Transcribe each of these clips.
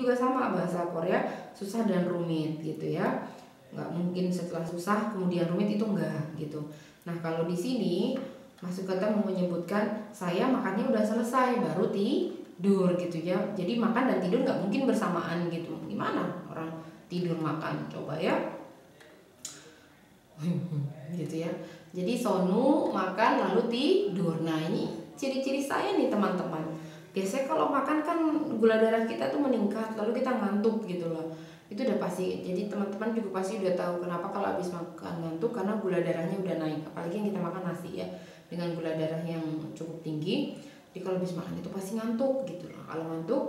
juga sama, bahasa Korea susah dan rumit gitu ya. Nggak mungkin setelah susah kemudian rumit, itu enggak gitu. Nah kalau di sini Mas Sugata mau menyebutkan saya makannya udah selesai baru tidur gitu ya. Jadi makan dan tidur nggak mungkin bersamaan gitu. Gimana orang tidur makan, coba ya. Gitu ya. Jadi sonu makan lalu tidur. Nah ini ciri-ciri saya nih teman-teman. Biasanya kalau makan kan gula darah kita tuh meningkat, lalu kita ngantuk gitu loh. Itu udah pasti. Jadi teman-teman juga pasti udah tahu kenapa kalau habis makan ngantuk, karena gula darahnya udah naik. Apalagi yang kita makan nasi ya, dengan gula darah yang cukup tinggi. Jadi kalau habis makan itu pasti ngantuk gitu loh. Kalau ngantuk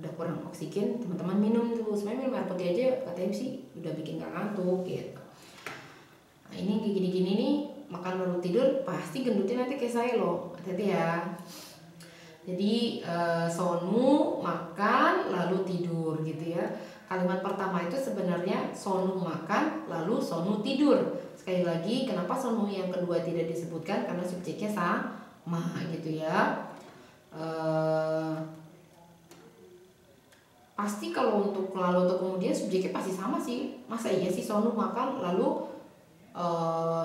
udah kurang oksigen, teman-teman minum tuh. Sebenarnya minum air putih aja katanya sih udah bikin gak ngantuk gitu. Nah ini kayak gini-gini nih, makan baru tidur pasti gendutnya nanti kayak saya loh. Hati-hati ya. Jadi sonu makan lalu tidur gitu ya. Kalimat pertama itu sebenarnya sonu makan lalu sonu tidur. Sekali lagi, kenapa sonu yang kedua tidak disebutkan? Karena subjeknya sama gitu ya. Pasti kalau untuk lalu atau kemudian subjeknya pasti sama sih. Masa iya sih sonu makan lalu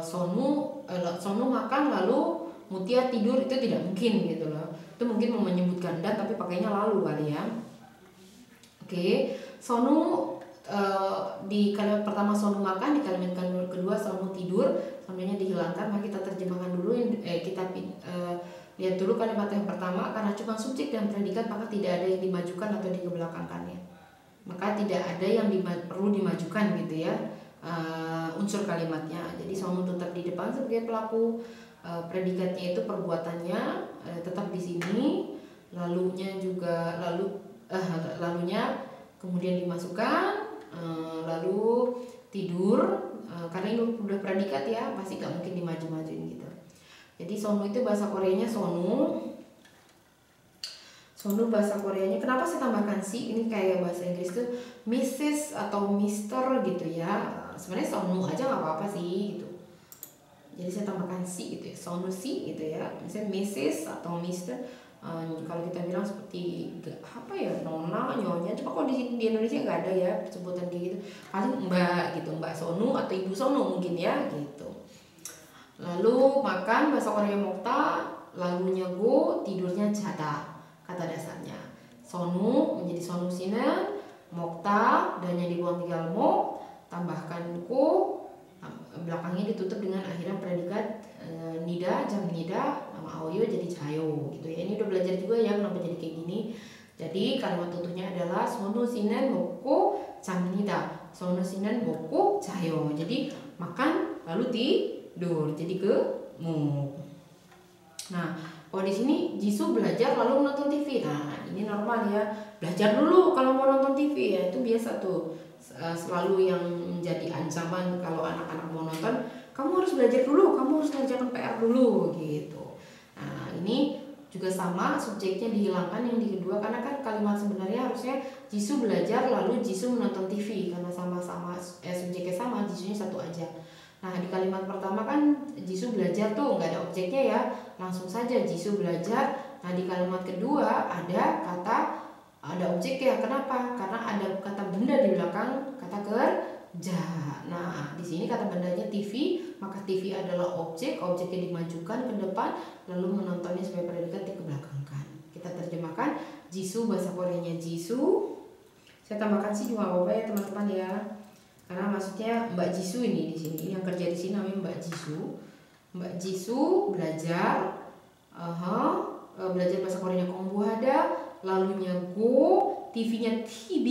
sonu makan lalu mutia tidur, itu tidak mungkin gitu loh. Itu mungkin mau menyebutkan dan tapi pakainya lalu kali ya. Oke, sonu di kalimat pertama sonu makan, di kalimat kedua sonu tidur, sonunya dihilangkan. Maka kita terjemahkan dulu, lihat dulu kalimat yang pertama. Karena cuma subjek dan predikat maka tidak ada yang dimajukan atau dikebelakangkannya. Maka tidak ada yang perlu dimajukan gitu ya, unsur kalimatnya. Jadi sonu tetap di depan sebagai pelaku, predikatnya itu perbuatannya tetap di sini, lalunya kemudian dimasukkan, lalu tidur, karena ini udah predikat ya, pasti gak mungkin dimaju-majuin gitu. Jadi sonu itu bahasa Koreanya sonu bahasa Koreanya, kenapa saya tambahkan si? Ini kayak bahasa Inggris tuh Mrs. atau Mister gitu ya. Sebenarnya sonu aja nggak apa-apa sih gitu. Jadi saya tambahkan si gitu ya, sonu si gitu ya. Misalnya Mrs. atau Mister. Kalau kita bilang seperti apa ya, nona, nyonya. Coba kalau di Indonesia nggak ada ya sebutan kayak gitu. Paling mbak gitu, mbak sonu atau ibu sonu mungkin ya gitu. Lalu makan bahasa Korea mokta, lalunya go, tidurnya jada. Kata dasarnya sonu menjadi sonu sinen, mokta dan yang dibuang tinggal mo, tambahkan ku, belakangnya ditutup dengan akhiran predikat nida, jam nida, nama aoyo jadi cayo gitu ya. Ini udah belajar juga ya kenapa jadi kayak gini. Jadi kalimat tuturnya adalah sonu sinen moku jam nida, sonu sinen moku cayo. Jadi makan lalu tidur, jadi ke mu. Nah kalau di sini Jisoo belajar lalu menonton TV. Nah ini normal ya, belajar dulu kalau mau nonton TV ya, itu biasa tuh. Selalu yang menjadi ancaman kalau anak-anak mau nonton, kamu harus belajar dulu, kamu harus ngerjakan PR dulu gitu. Nah ini juga sama, subjeknya dihilangkan yang di kedua, karena kan kalimat sebenarnya harusnya Jisoo belajar lalu Jisoo menonton TV, karena sama-sama subjeknya sama, Jisoo-nya satu aja. Nah di kalimat pertama kan Jisoo belajar tuh nggak ada objeknya ya, langsung saja Jisoo belajar. Nah di kalimat kedua ada objek ya. Kenapa? Karena ada kata benda di belakang kata kerja. Nah di sini kata bendanya TV, maka TV adalah objeknya dimajukan ke depan, lalu menontonnya sebagai predikat dikebelakangkan. Kita terjemahkan Jisoo, bahasa Koreanya Jisoo. Saya tambahkan sih juga apa-apa ya teman-teman ya. Karena maksudnya Mbak Jisoo ini di sini, yang kerja di sini namanya Mbak Jisoo. Mbak Jisoo belajar, belajar bahasa Koreanya Kongbuhada, lalunya go, TV-nya TV.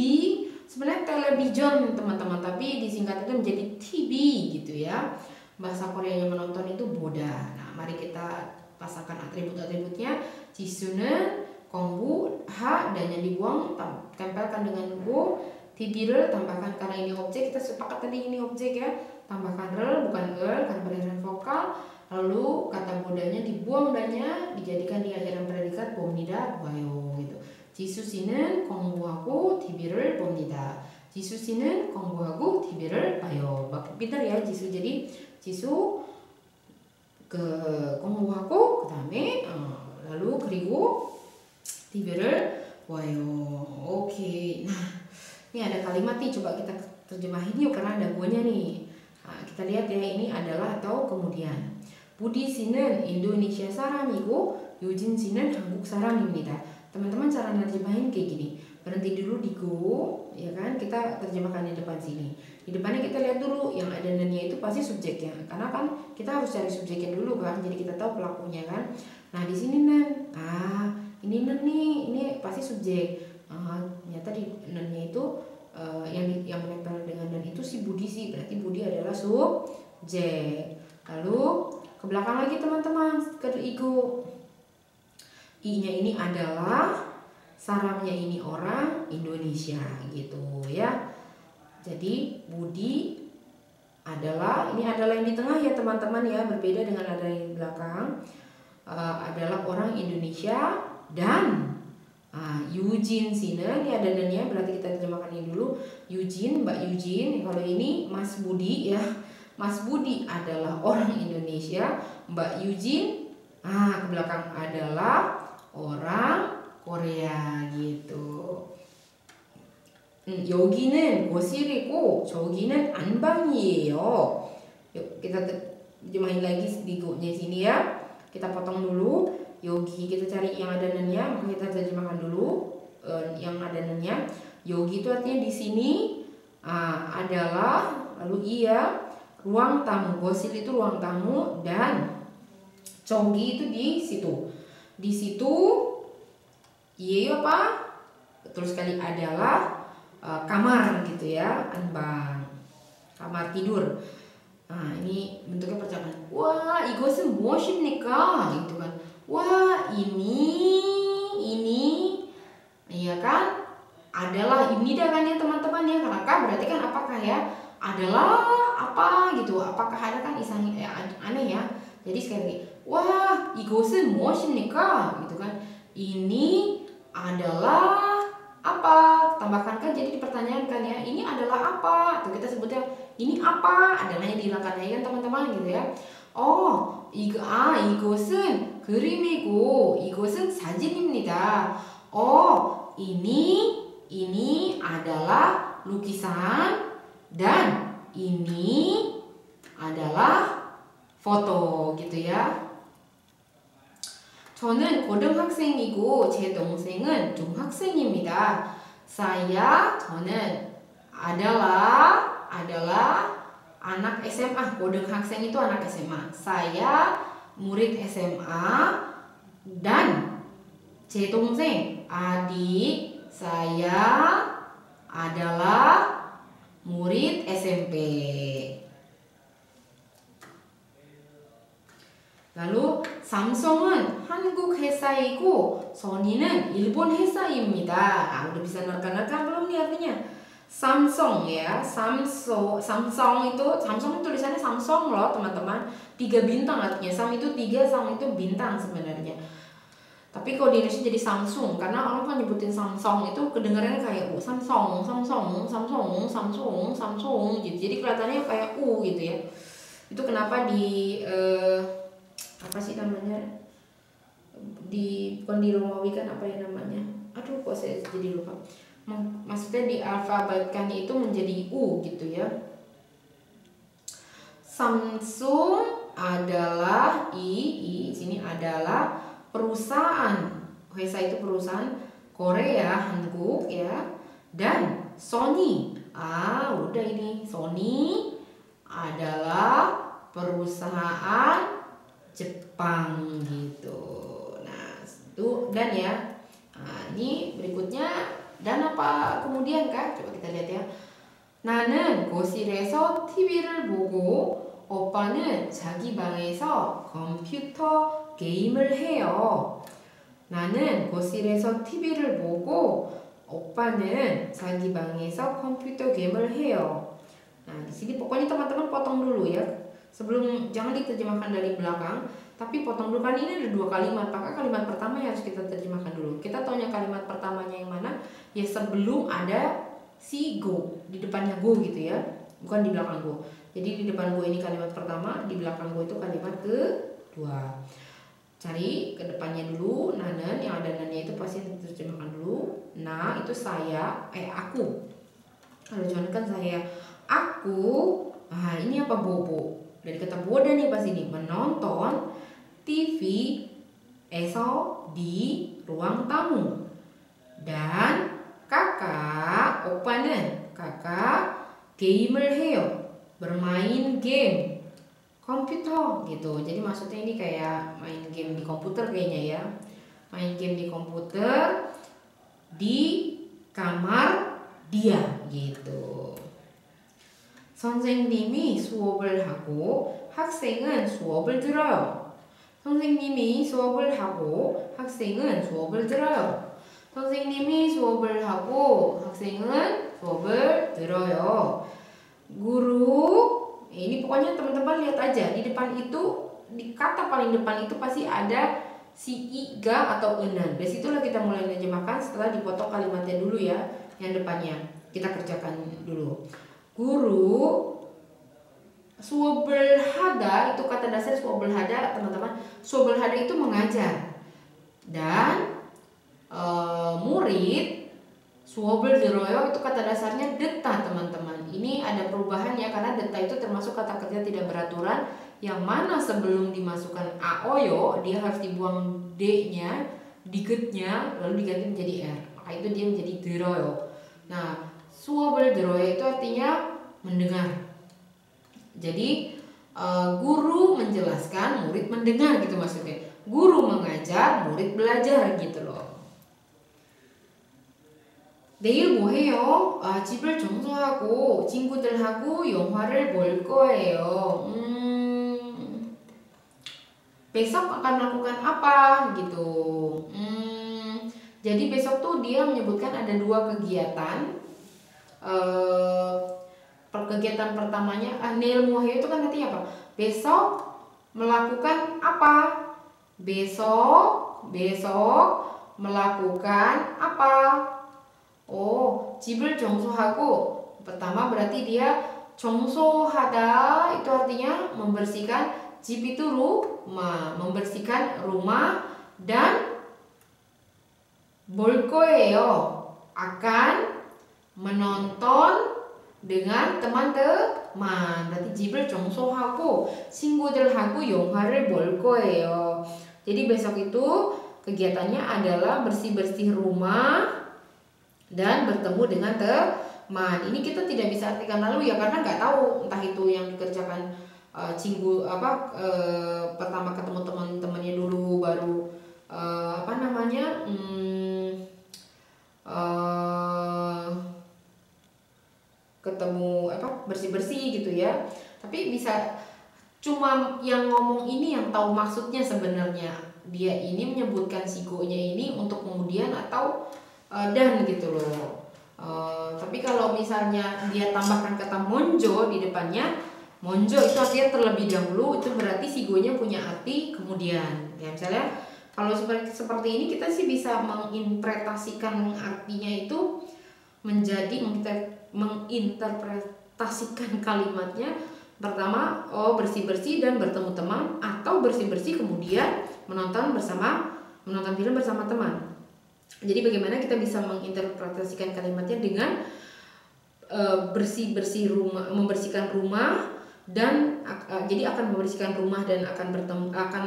Sebenarnya television teman-teman, tapi disingkat itu menjadi TV gitu ya. Bahasa Koreanya menonton itu boda. Nah mari kita pasangkan atribut-atributnya. Jisoo는 Kongbu, ha, dan yang dibuang tempelkan dengan go. TV를 tambahkan, karena ini objek, kita sepakat tadi ini objek ya, tambahkan rel bukan karena perhentian vokal. Lalu kata bodanya dibuang danya, dijadikan di akhiran predikat 봅니다, 보아요 gitu. Jisoo 씨는 공부하고 TV를 봅니다. Jisoo 씨는 공부하고 TV를 봐요. Pintar ya Jisoo. Jadi Jisoo ke 공부하고 그다음에 lalu 그리고 TV를 Wayo, oke. Nah, ini ada kalimat nih, coba kita terjemahin yuk karena ada guanya nih. Nah, kita lihat ya, ini adalah atau kemudian. Budi 씨는 Indonesia 사람이고 유진 씨는 한국 사람입니다. Teman-teman cara nerjemahin kayak gini. Berhenti dulu di go, ya kan? Kita terjemahkan di depan sini. Di depannya kita lihat dulu yang ada nennya itu pasti subjeknya. Karena kan kita harus cari subjeknya dulu kan. Jadi kita tahu pelakunya kan. Nah, di sini nen. Ini nen nih, ini pasti subjek. Ternyata di nennya itu yang menempel dengan nen itu si Budi sih. Berarti Budi adalah subjek. Lalu ke belakang lagi teman-teman, ke igu. I-nya ini adalah, saramnya ini orang Indonesia gitu ya. Jadi Budi adalah, ini adalah yang di tengah ya teman-teman ya, berbeda dengan ada yang di belakang. Adalah orang Indonesia dan Eugene 씨는, ini ada nannya, berarti kita terjemahkan ini dulu. Eugene, Mbak Eugene. Kalau ini Mas Budi ya, Mas Budi adalah orang Indonesia, Mbak Eugene ke belakang adalah orang Korea gitu. 여기는 거실이고 저기는 안방이에요. Yuk kita terjemahin lagi di go-nya sini ya. Kita potong dulu. Yogi kita cari yang ada nennya, maka kita terjemahkan dulu yang ada nennya. Yogi itu artinya di sini adalah, lalu iya ruang tamu. Gosil itu ruang tamu dan 저기 itu di situ. Di situ iya apa? Terus sekali adalah kamar gitu ya, anbang. Kamar tidur. Nah, ini bentuknya percakapan. Wah, 이것은 무엇입니까? Gitu kan. Wah, ini iya kan? Adalah ini dah kan ya teman-teman ya. Karena berarti kan apakah ya? Adalah apa gitu. Apakah ada kan istilahnya aneh ya. Jadi sekali lagi, wah, 이것은 무엇입니까? Gitu kan. Ini adalah apa? Tambahkan kan, jadi dipertanyakan ya, ini adalah apa? Atau kita sebutnya ini apa? Adalahnya dihilangkan ya kan teman-teman gitu ya. 이것은 그림이고 이것은 사진입니다. ini adalah lukisan dan ini adalah foto gitu ya. 저는 고등학생이고 제 동생은 중학생입니다. 저는 adalah anak SMA. 고등학생 itu anak SMA. Saya murid SMA dan 제 동생 adik saya adalah murid SMP. lalu 삼성은 한국 회사이고 소니는 일본 회사입니다. udah bisa nerka-nerka belum nih artinya? Samsung ya, Samsung itu tulisannya Samsung loh teman-teman. 3 bintang artinya. Sam itu 3, Sam itu bintang sebenarnya. Tapi kalau di Indonesia jadi Samsung karena orang kan nyebutin Samsung itu kedengarannya kayak Samsung gitu. Jadi kelihatannya kayak gitu ya. Itu kenapa di apa sih namanya, bukan di Romawi kan, apa ya namanya, aduh kok saya jadi lupa, maksudnya di alfabetkannya itu menjadi U gitu ya. Samsung adalah sini adalah perusahaan, Hesa itu perusahaan Korea, Hankook ya, dan Sony udah ini Sony adalah perusahaan Jepang gitu. Nah, itu dan ya. Nah, ini berikutnya dan apa kemudian kan? Coba kita lihat ya. 나는 거실에서 TV를 보고 오빠는 자기 방에서 컴퓨터 게임을 해요. 나는 거실에서 TV를 보고 오빠는 자기 방에서 컴퓨터 게임을 해요. Nah, di sini pokoknya teman-teman potong dulu ya. Sebelum, jangan diterjemahkan dari belakang, tapi potong dulu kan ini ada 2 kalimat, maka kalimat pertama yang harus kita terjemahkan dulu. Kita taunya kalimat pertamanya yang mana? Ya sebelum ada si go, di depannya go gitu ya, bukan di belakang go. Jadi di depan go ini kalimat pertama, di belakang go itu kalimat kedua. 자, cari ke depannya dulu. Nanen, yang ada nannya itu pasti diterjemahkan dulu. Nah, itu saya, aku. Kalau jangan kan saya, aku. Nah, ini apa bobo? Dari kata boda nih pas ini, menonton TV di ruang tamu. Dan kakak, 오빠는 kakak 게임을 해요. bermain game komputer gitu. Jadi maksudnya ini kayak main game di komputer kayaknya ya. Main game di komputer di kamar dia gitu. 선생님이 수업을 하고 학생은 수업을 들어요. 선생님이 수업을 하고 학생은 수업을 들어요. 선생님이 수업을 하고 학생은 수업을 들어요. Guru, ini pokoknya teman-teman lihat aja di depan itu, di kata paling depan itu pasti ada si i, ga atau enan. Dari situlah kita mulai menerjemahkan setelah dipotong kalimatnya dulu ya, yang depannya. Kita kerjakan dulu. Guru 수업을 하다, itu kata dasar 수업을 하다 teman-teman. 수업을 하다 itu mengajar. Dan murid 수업을 들어요 itu kata dasarnya deta teman-teman. Ini ada perubahan ya, karena deta itu termasuk kata kerja tidak beraturan, yang mana sebelum dimasukkan aoyo dia harus dibuang d-nya, digetnya, lalu diganti menjadi r. Maka itu dia menjadi 들어요. Nah, 수업을 들어요 itu artinya mendengar. Jadi guru menjelaskan, murid mendengar gitu maksudnya. Guru mengajar, murid belajar gitu loh. 내일 뭐 해요? 집을 청소하고 친구들하고 영화를 볼 거예요. Besok akan melakukan apa gitu. Jadi besok tuh dia menyebutkan ada dua kegiatan. Kegiatan pertamanya 내일 뭐 해요 itu kan artinya apa? Besok melakukan apa? Besok melakukan apa? Oh, 집을 청소하고 pertama berarti dia 청소하다 itu artinya membersihkan. 집 itu rumah, membersihkan rumah. Dan 볼 거예요 akan menonton dengan teman-teman. berarti 집을 청소하고 친구들하고 영화를 볼 거예요. Jadi besok itu kegiatannya adalah bersih-bersih rumah dan bertemu dengan teman. Ini kita tidak bisa artikan lalu ya, karena nggak tahu entah itu yang dikerjakan pertama ketemu teman-temannya dulu, baru ketemu bersih-bersih gitu ya. Tapi bisa cuma yang ngomong ini yang tahu maksudnya sebenarnya. Dia ini menyebutkan sigonya ini untuk kemudian atau dan gitu loh. Tapi kalau misalnya dia tambahkan kata monjo di depannya, monjo itu artinya terlebih dahulu, itu berarti sigonya punya arti kemudian. Ya misalnya kalau seperti ini kita sih bisa menginterpretasikan artinya itu menjadi menginterpretasikan kalimatnya. Pertama, bersih-bersih dan bertemu teman, atau bersih-bersih kemudian menonton film bersama teman. Jadi bagaimana kita bisa menginterpretasikan kalimatnya dengan bersih-bersih rumah, membersihkan rumah, dan jadi akan membersihkan rumah dan akan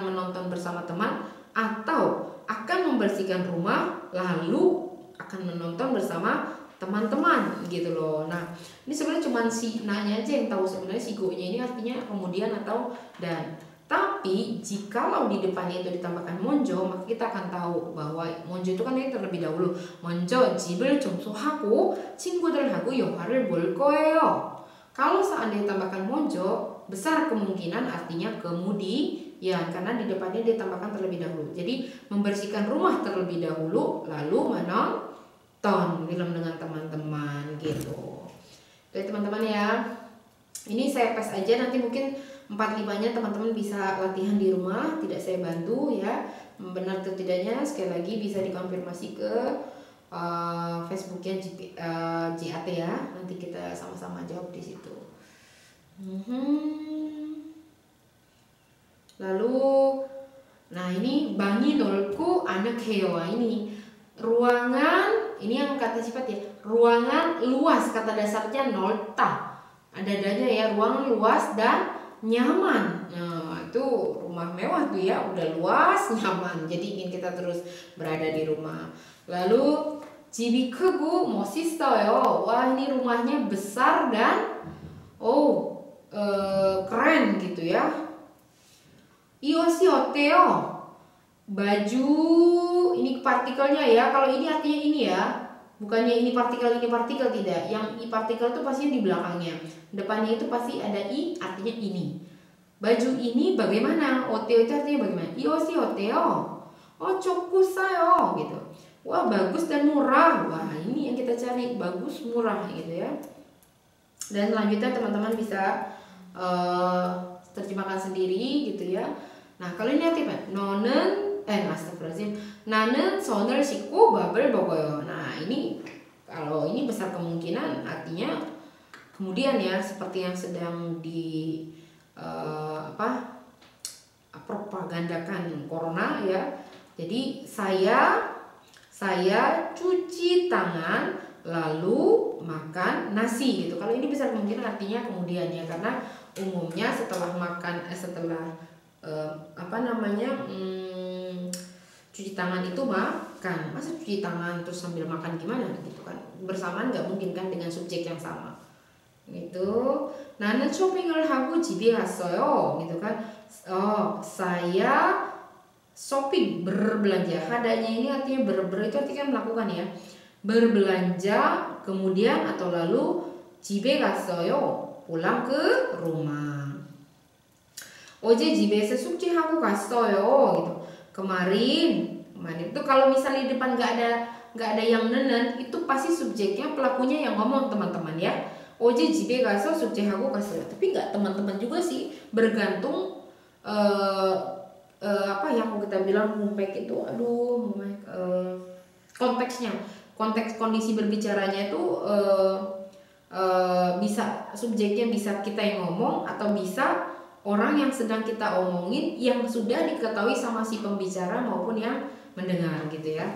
menonton bersama teman, atau akan membersihkan rumah lalu akan menonton bersama teman-teman gitu loh. Nah, ini sebenarnya cuma si nanya aja yang tahu sebenarnya si go-nya ini artinya kemudian atau dan. Tapi jikalau di depannya itu ditambahkan monjo, maka kita akan tahu bahwa monjo itu kan ini terlebih dahulu. 먼저 집을 청소하고 친구들하고 영화를 볼 거예요. Kalau seandainya ditambahkan monjo, besar kemungkinan artinya kemudian, karena di depannya ditambahkan terlebih dahulu. Jadi membersihkan rumah terlebih dahulu, lalu menonton film dengan teman-teman gitu. Jadi teman-teman ya, ini saya pass aja, nanti mungkin 4-5-nya teman-teman bisa latihan di rumah, tidak saya bantu ya. Benar atau tidaknya sekali lagi bisa dikonfirmasi ke Facebooknya JAT ya. Nanti kita sama-sama jawab di situ. Lalu Nah ini 방이 넓고 아늑해요. Ini ruangan, ini yang kata sifat ya, ruangan luas, kata dasarnya 넓다. Ada adanya ya, ruangan luas dan nyaman. Nah itu rumah mewah tuh ya, udah luas, nyaman. Jadi ingin kita terus berada di rumah. Lalu 집이 크고 멋있어요. Wah ini rumahnya besar dan keren gitu ya. 이 옷이 어때요? Baju ini partikelnya ya. Kalau ini artinya ini ya. Bukannya ini partikel tidak. Yang i partikel itu pasti di belakangnya. Depannya itu pasti ada i artinya ini. Baju ini bagaimana? Oteo itu artinya bagaimana? 이 옷이 어때요? 좋고 싸요 gitu. Wah bagus dan murah. Wah ini yang kita cari, bagus murah gitu ya. Dan selanjutnya teman-teman bisa terjemahkan sendiri gitu ya. Nah kalau ini artinya astagfirullahaladzim, 나는 손을 씻고 밥을 먹어요. Nah ini kalau ini besar kemungkinan artinya kemudian ya, seperti yang sedang di propagandakan corona ya. Jadi saya cuci tangan lalu makan nasi gitu. Kalau ini besar kemungkinan artinya kemudian ya, karena umumnya setelah makan cuci tangan itu makan. Masa cuci tangan terus sambil makan gimana gitu kan, bersamaan nggak mungkin kan dengan subjek yang sama gitu. 나는 쇼핑을 하고 집에 갔어요 gitu kan. Saya shopping, berbelanja. Hadanya ini artinya itu artinya melakukan ya, berbelanja kemudian atau lalu 집에 갔어요, pulang ke rumah. 어제 집에서 숙제하고 갔어요 gitu. Kemarin itu kalau misalnya di depan nggak ada yang nenen, itu pasti subjeknya, pelakunya yang ngomong teman-teman ya. 어제 집에 가서 숙제하고 갔어요. Tapi nggak teman-teman juga sih, bergantung yang mau kita bilang mumpek itu, konteksnya, konteks kondisi berbicaranya itu bisa subjeknya bisa kita yang ngomong atau bisa orang yang sedang kita omongin yang sudah diketahui sama si pembicara maupun yang mendengar gitu ya.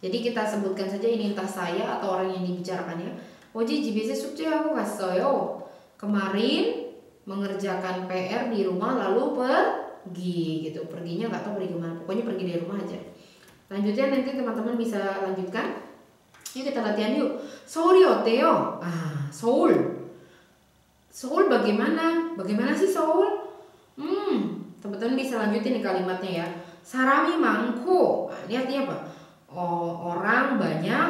Jadi kita sebutkan saja ini entah saya atau orang yang dibicarakannya. 어제 집에서 숙제하고 갔어요. Kemarin mengerjakan PR di rumah lalu pergi gitu. Perginya nggak tahu pergi kemana, pokoknya pergi dari rumah aja. Lanjutnya nanti teman-teman bisa lanjutkan. Yuk kita latihan yuk. 서울이 어때요? Seoul bagaimana? Bagaimana sih Seoul? Teman-teman bisa lanjutin nih kalimatnya ya. 사람이 많고, ini artinya apa? Orang banyak,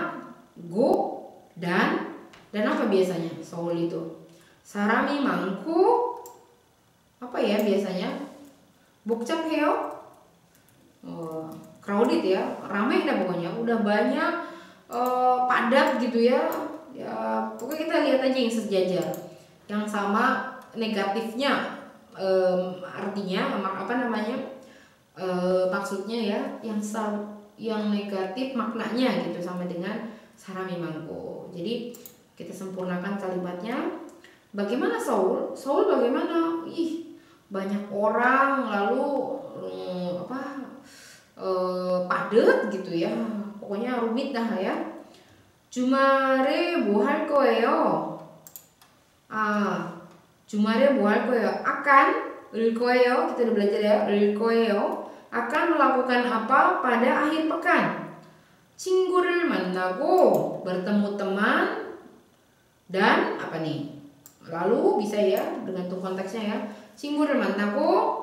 go dan apa biasanya Seoul itu? 사람이 많고, apa ya biasanya? 복잡해요? Crowded ya, ramai dah pokoknya, udah banyak, padat gitu ya. Ya pokoknya kita lihat aja yang sejajar. Yang sama negatifnya artinya maksudnya ya, yang negatif maknanya gitu sama dengan 사람이 많고. Jadi kita sempurnakan kalimatnya. Bagaimana Seoul? Seoul bagaimana? Banyak orang lalu padat gitu ya. Pokoknya rumit dah ya. 주말에 뭐 할 거예요? 주말에 뭐 할 거예요? akan 을 거예요. Kita udah belajar ya, 을 거예요. Akan melakukan apa pada akhir pekan? 친구를 만나고, bertemu teman, dan apa nih? Lalu bisa ya, tergantung konteksnya ya. 친구를 만나고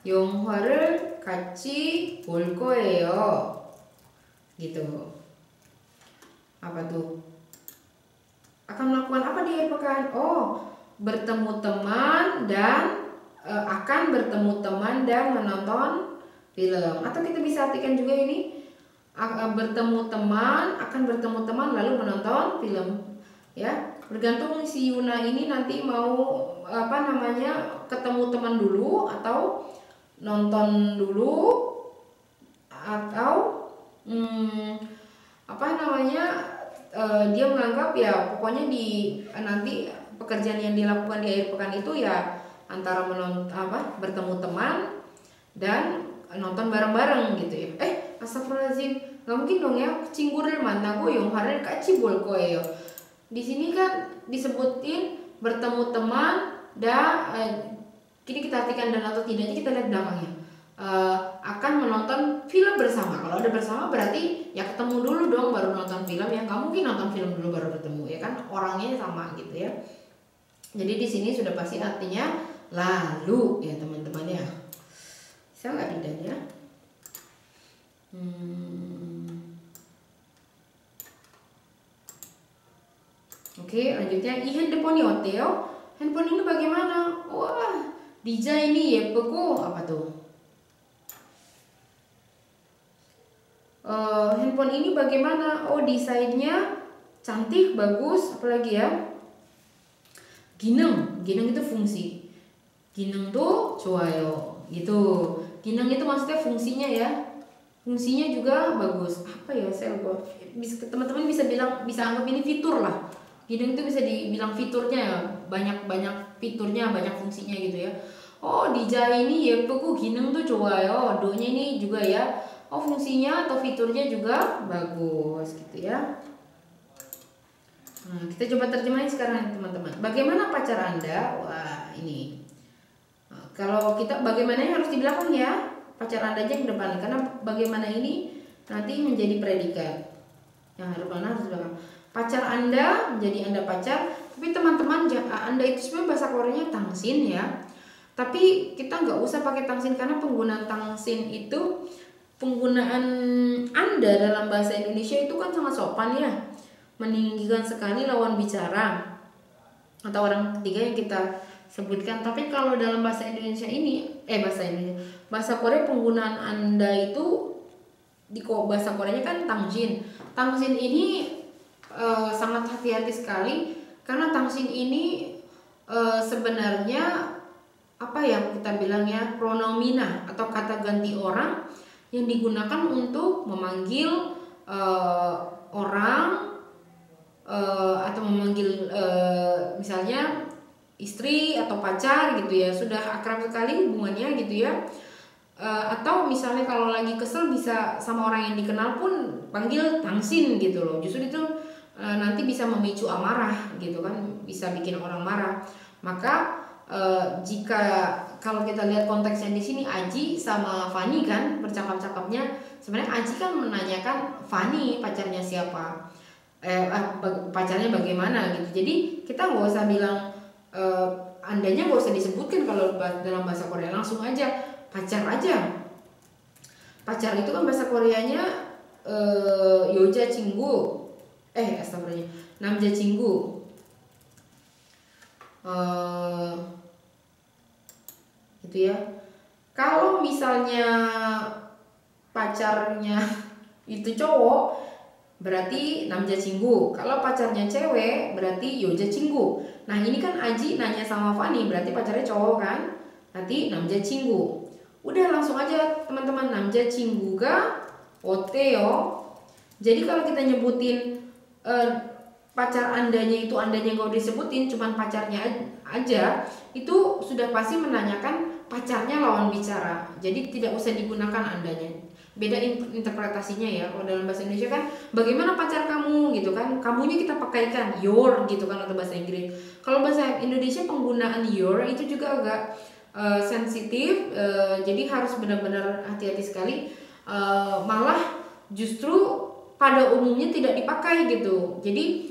영화를 같이 볼 거예요. Gitu. Apa tuh? Akan melakukan apa di akhir pekan? Bertemu teman dan akan bertemu teman dan menonton film. Atau kita bisa artikan juga ini akan bertemu teman lalu menonton film. Ya, bergantung si Yuna ini nanti mau ketemu teman dulu atau nonton dulu atau dia menganggap ya pokoknya nanti pekerjaan yang dilakukan di akhir pekan itu ya antara bertemu teman dan nonton bareng-bareng gitu ya. Astagfirullahaladzim, nggak mungkin dong ya, cinggur mana gue yang hari kak cibol koe yo. Di sini kan disebutin bertemu teman dan kini kita artikan dan atau tidaknya kita lihat belakangnya. Akan menonton film bersama. Kalau ada bersama berarti ya ketemu dulu dong baru nonton film ya. Nggak mungkin nonton film dulu baru ketemu ya kan, orangnya sama gitu ya. Jadi di sini sudah pasti artinya lalu ya teman-teman ya. Bisa nggak bedanya? Oke, lanjutnya i handphone oteo. Handphone ini bagaimana? Wah, desain ini ya peko apa tuh? Handphone ini bagaimana? Oh, desainnya cantik, bagus, apalagi ya? Gineng itu fungsi. Gineng tuh 좋아요 gitu. Gineng itu maksudnya fungsinya ya. Fungsinya juga bagus. Apa ya, teman-teman bisa anggap ini fitur lah. Gineng itu bisa dibilang fiturnya ya. Banyak fiturnya, banyak fungsinya gitu ya. Oh, 디자인이 예쁘고 기능도 좋아요. donya ini juga ya. Oh, fungsinya atau fiturnya juga bagus gitu ya. Nah, kita coba terjemahin sekarang teman-teman. Bagaimana pacar Anda? Wah, ini. Nah, kalau kita bagaimana yang harus di belakang ya? Pacar Anda aja yang depan. Karena bagaimana ini nanti menjadi predikat. Yang harus di belakang. Pacar Anda menjadi Anda pacar. Tapi teman-teman, Anda itu sebenarnya bahasa Koreanya tangsin ya. Tapi kita nggak usah pakai tangsin karena penggunaan tangsin itu, penggunaan Anda dalam bahasa Indonesia itu kan sangat sopan ya. Meninggikan sekali lawan bicara atau orang ketiga yang kita sebutkan. Tapi kalau dalam bahasa Indonesia ini bahasa Korea penggunaan Anda itu di bahasa Koreanya kan tangsin. Tangsin ini sangat hati-hati sekali karena tangsin ini sebenarnya apa yang kita bilang ya, pronomina atau kata ganti orang yang digunakan untuk memanggil orang atau memanggil misalnya istri atau pacar gitu ya, sudah akrab sekali hubungannya gitu ya, atau misalnya kalau lagi kesel bisa sama orang yang dikenal pun panggil tangsin gitu loh. Justru itu nanti bisa memicu amarah gitu kan, bisa bikin orang marah. Maka jika kalau kita lihat konteksnya di sini, Aji sama Fani kan bercakap-cakapnya, sebenarnya Aji kan menanyakan Fani pacarnya siapa, pacarnya bagaimana gitu. Jadi kita nggak usah bilang andanya nggak usah disebutkan kalau dalam bahasa Korea, langsung aja pacar aja. Pacar itu kan bahasa Koreanya yoja cinggu, astagfirullah, namja cinggu. Gitu ya. Kalau misalnya pacarnya itu cowok berarti namja cinggu. Kalau pacarnya cewek berarti yoja cinggu. Nah, ini kan Aji nanya sama Fani, berarti pacarnya cowok kan? Nanti namja cinggu. Udah langsung aja teman-teman, namja cinggu가 어때요? Jadi kalau kita nyebutin pacar andanya itu, andanya nggak disebutin, cuman pacarnya aja, itu sudah pasti menanyakan pacarnya lawan bicara. Jadi tidak usah digunakan andanya. Beda interpretasinya ya. Kalau dalam bahasa Indonesia kan bagaimana pacar kamu gitu kan, kamunya kita pakaikan your gitu kan, atau bahasa Inggris. Kalau bahasa Indonesia penggunaan your itu juga agak sensitif, jadi harus benar-benar hati-hati sekali. Malah justru pada umumnya tidak dipakai gitu. Jadi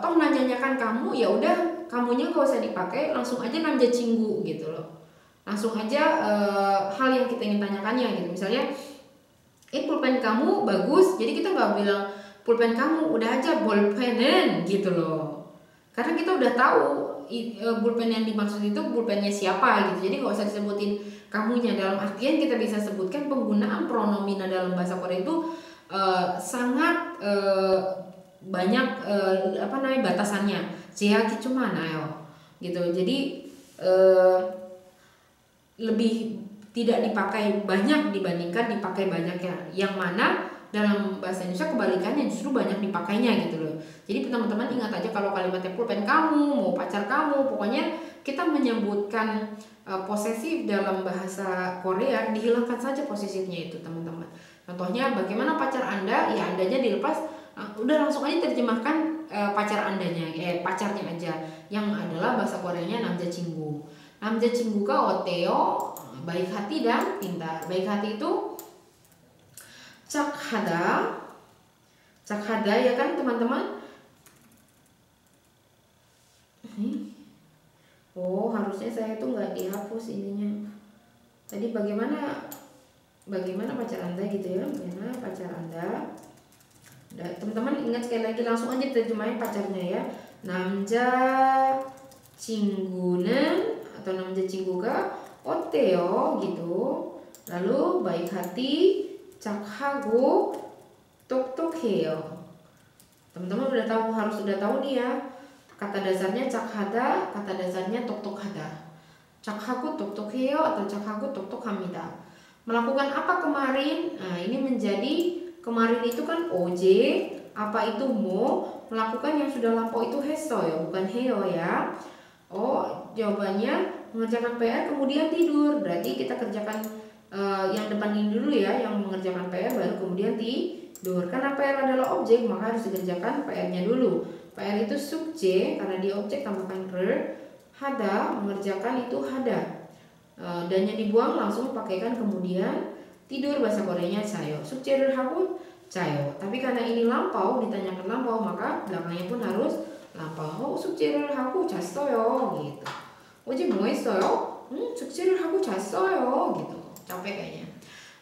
toh nanyakan kamu, ya udah kamunya gak usah dipakai, langsung aja namja cinggu gitu loh. Langsung aja hal yang kita ingin tanyakannya gitu. Misalnya pulpen kamu bagus, jadi kita nggak bilang pulpen kamu, udah aja bolpenen gitu loh. Karena kita udah tahu pulpen yang dimaksud itu pulpennya siapa gitu. Jadi nggak usah disebutin kamunya. Dalam artian kita bisa sebutkan penggunaan pronomina dalam bahasa Korea itu sangat banyak batasannya. 제약이 좀 많아요 gitu. Jadi lebih tidak dipakai banyak dibandingkan dipakai banyaknya. Yang mana dalam bahasa Indonesia kebalikannya justru banyak dipakainya gitu loh. Jadi teman-teman ingat aja kalau kalimatnya pulpen kamu, mau pacar kamu, pokoknya kita menyebutkan posesif dalam bahasa Korea, dihilangkan saja posesifnya itu teman-teman. Contohnya bagaimana pacar Anda, ya Andanya dilepas, udah langsung aja terjemahkan pacar Andanya, pacarnya aja, yang adalah bahasa Koreanya namja cinggu. Namja cinggu가 어때요? Baik hati dan pintar. Baik hati itu cakhada, cakhada ya kan teman-teman? Oh harusnya saya tuh nggak dihapus ininya. Tadi bagaimana pacar Anda gitu ya? Bagaimana pacar Anda? Teman-teman ingat sekali lagi, langsung aja terjemahin pacarnya ya. 남자 친구는 atau 남자 친구가 어때요 gitu. Lalu baik hati, 착하고, 똑똑해요. Teman-teman harus udah tahu nih ya. Kata dasarnya cakhada, kata dasarnya 똑똑하다. 착하고 똑똑해요 atau 착하고 똑똑합니다. Melakukan apa kemarin? Nah, ini menjadi kemarin itu kan oje, apa itu mo, melakukan yang sudah lampau itu 했어요, bukan 해요 ya. Oh, jawabannya mengerjakan PR kemudian tidur. Berarti kita kerjakan yang depan ini dulu ya, yang mengerjakan PR baru kemudian tidur. Karena PR adalah objek, maka harus dikerjakan PR-nya dulu. PR itu subjek, karena di objek tambahkan rer. Hada, mengerjakan itu hada. Dan yang dibuang langsung pakaikan kemudian tidur, bahasa Koreanya 자요. 숙제를 하고 자요. Tapi karena ini lampau, ditanyakan lampau, maka belakangnya pun harus lampau. 숙제를 하고 잤어요 gitu. 어제 뭐 했어요? 숙제를 하고 잤어요 gitu. Capek kayaknya.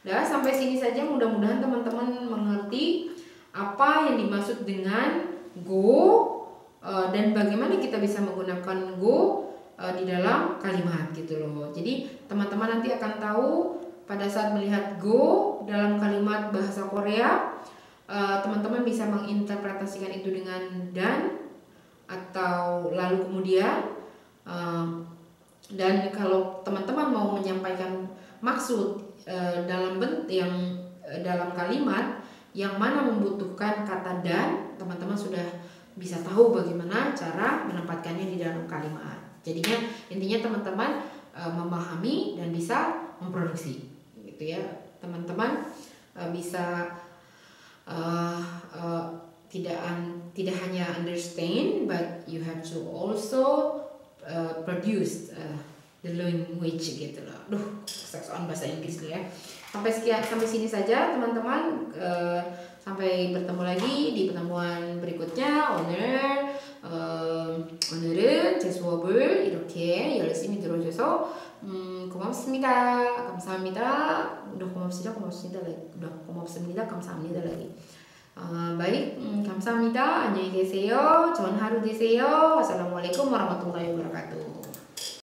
Nah, sampai sini saja, mudah-mudahan teman-teman mengerti apa yang dimaksud dengan go dan bagaimana kita bisa menggunakan go di dalam kalimat gitu loh. Jadi teman-teman nanti akan tahu pada saat melihat go dalam kalimat bahasa Korea, teman-teman bisa menginterpretasikan itu dengan dan atau lalu kemudian, dan kalau teman-teman mau menyampaikan maksud dalam dalam kalimat yang mana membutuhkan kata dan, teman-teman sudah bisa tahu bagaimana cara menempatkannya di dalam kalimat. Jadinya intinya teman-teman memahami dan bisa memproduksi gitu ya. Teman-teman bisa tidak hanya understand, but you have to also produce the language gitu loh. Soal bahasa Inggris loh ya. Sampai sini saja teman-teman. Sampai bertemu lagi di pertemuan berikutnya. 오늘은 제 수업을 이렇게 열심히 들어줘서 고맙습니다. 감사합니다. 고맙습니다. 감사합니다 lagi. Baik, 감사합니다. 안녕히 계세요. 좋은 하루 되세요. Assalamualaikum warahmatullahi wabarakatuh.